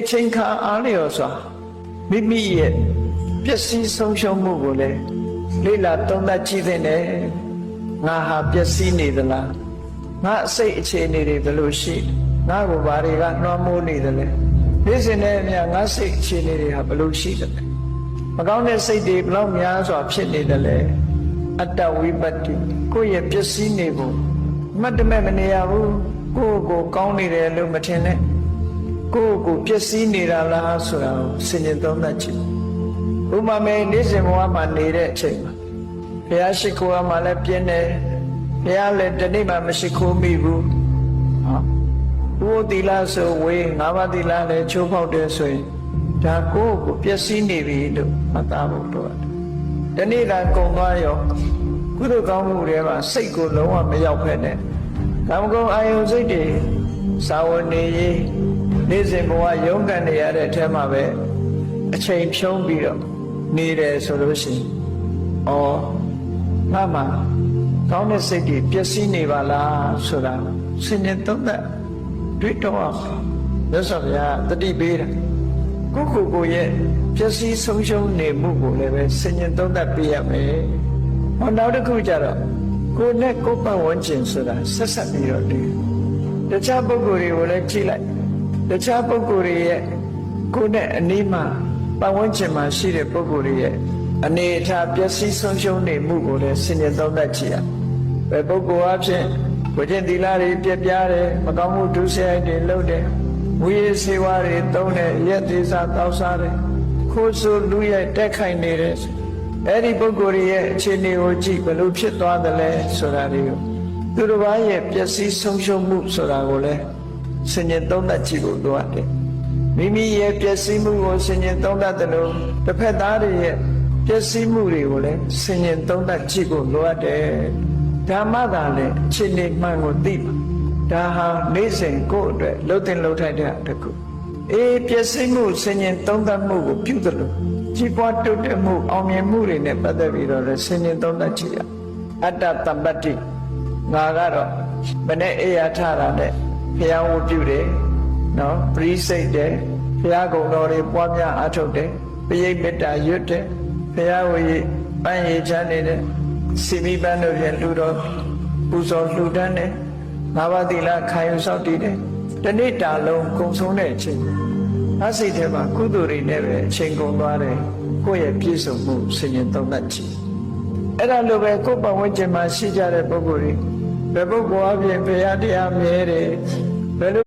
ချိန်ခါအားလျော်စွာမိမိရဲ့ပျက်စီးဆုံးရှုံးမှုကိုလည်းလေ့လာသုံးသပ်ကြည့်သင့်တယ်ငါဟာပျက်စီးနေသလားငါအစိတ်အခြေအနေတွေဘယ်လိုရှိငါ့ကိုဘာတွေကနှွမ်းမိုးနေသလဲနေ့စဉ်နဲ့အမျှငါစိတ်အခြေအနေတွေဟာဘယ်လိုရှိသလဲမကောင်းတဲ့စိတ်တွေဘယ်လောက်များစွာဖြစ်နေသလဲအတ္တဝိပတ္တိကိုယ့်ရဲ့ပျက်စီးနေဖို့မှတ်တမဲ့မနေရဘူးကိုယ့်ကိုကောင်းနေတယ်လို့မထင်နဲ့ကိုယ့်ကိုပျက်စီးနေတာလားဆိုတာကိုစဉ်းကျင်သုံးသပ်ကြည့်ဥပမာနေ့စဉ်ဘဝမှာနေတဲ့အချိန်မှာဘုရားရှိခိုးရမှာလည်းပြင်းတယ်ဘုရားလည်းတနေ့မှမရှိခိုးမိဘူးဘုရားသီလဆိုဝေး၅ပါးသီလလည်းချိုးဖောက်တယ်ဆိုရင်ဒါကိုယ့်ကိုပျက်စီးနေပြီလို့မှတ်သားဖို့တော့တနေ့ကကုံသွားရောကုသိုလ်ကောင်းမှုတွေမှာစိတ်ကိုလုံးဝမရောက်ဖက်နဲ့ကာမဂုဏ်အာယုန်စိတ်တွေစာဝန်နေရေးနေ့စဉ်ဘဝရုန်းကန်နေရတဲ့အထက်မှာပဲအချိန်ဖြုံးပြီးတော့နေတယ်ဆိုလို့ရှိရင်ငါမှကောင်းတဲ့စိတ်တွေပျက်စီးနေပါလားဆိုတာစဉ်းကျင်သုံးသပ်တွေးတောအောင်မြတ်စွာဘုရားတတိပေးတာကိုရဲ့ပျက်စီးဆုံးရှုံးနေမှုကိုလည်းပဲစဉ်းကျင်သုံးသပ်ပေးရမယ်နောက်တစ်ခုကျတော့ကိုယ်နဲ့ကိုယ်ပတ်ဝန်းကျင်ဆိုတာဆက်ဆက်ပြီးတော့တည်တခြားပုဂ္ဂိုလ်တွေကိုလည်းကြည့်လိုက်တခြားပုဂ္ဂိုလ်တွေရဲ့ကိုယ်နဲ့အနီးမှာပတ်ဝန်းကျင်မှာရှိတဲ့ပုဂ္ဂိုလ်တွေရဲ့အနေအထားပျက်စီးဆုံးရှုံးနေမှုကိုလည်းစဉ်းကျင်သုံးသပ်ကြည့်ရဘယ်ပုဂ္ဂိုလ်အဖြစ်ဝိတ္တသီလတွေပြပြတယ်မကောင်းမှုဒုစရိုက်တွေလုပ်တယ်ဝိရစေဝါတွေသုံးတယ်ရက်သေးစားတောက်စားတယ်ခိုးဆိုလူရဲ့တက်ခိုင်နေတယ်အဲ့ဒီပုဂ္ဂိုလ်ရဲ့အခြေအနေကိုကြည့်ဘယ်လိုဖြစ်သွားသလဲဆိုတာတွေကိုသူတစ်ပါးရဲ့ပျက်စီးဆုံးရှုံးမှုဆိုတာကိုလည်းစဉ်းကျင်သုံးသပ်ကြည့်ဖို့လိုအပ်တယ်မိမိရဲ့ပျက်စီးမှုကိုစဉ်းကျင်သုံးသပ်တယ်လို့တစ်ဖက်သားတွေရဲ့ပျက်စီးမှုတွေကိုလည်းစဉ်းကျင်သုံးသပ်ကြည့်ဖို့လိုအပ်တယ်ဓမ္မသာလည်းအခြေအနေမှန်ကိုသိပါဒါဟာနေ့စဉ်ကိုယ့်အတွက်လှုပ်တင်လှုပ်ထိုက်တဲ့တခုပျက်စီးမှုစဉ်းကျင်သုံးသပ်မှုကိုပြုသလိုကြီးပွားတိုးတက်မှုအောင်မြင်မှုတွေနဲ့ပတ်သက်ပြီးတော့လည်းစဉ်းကျင်သုံးသပ်ကြည့်ရအတ္တတမ္ပတ္တိငါကတော့မနေ့အိယာထတာနဲ့ဘုရားဝတ်ပြုတယ်နော်ပရိစိတ်တယ်ဘုရားကုံတော်တွေပွားများအားထုတ်တယ်ပရိမေတ္တာရွတ်တယ်ဘုရားဝေပန်းရည်ချမ်းနေတဲ့စီမီပန်းတို့ဖြင့်လူတော်ပူဇော်လှူဒန်းတယ်ငါးပါးသီလခံယူစောင့်တည်တယ်တနေ့တာလုံးကုံဆုံးတဲ့အချိန်အစိတ်ထဲမှာကုသိုလ်တွေနဲ့ပဲအချိန်ကုန်သွားတယ်ကိုယ့်ရဲ့ပြည့်စုံမှုစဉ်းကျင်သုံးသပ်ကြည့်အဲ့ဒါလိုပဲကိုယ့်ပတ်ဝန်းကျင်မှာရှိကြတဲ့ပုဂ္ဂိုလ်တွေဘယ်ပုဂ္ဂိုလ်အပြင်ဘုရားတရားမြဲတယ်ဘယ်လို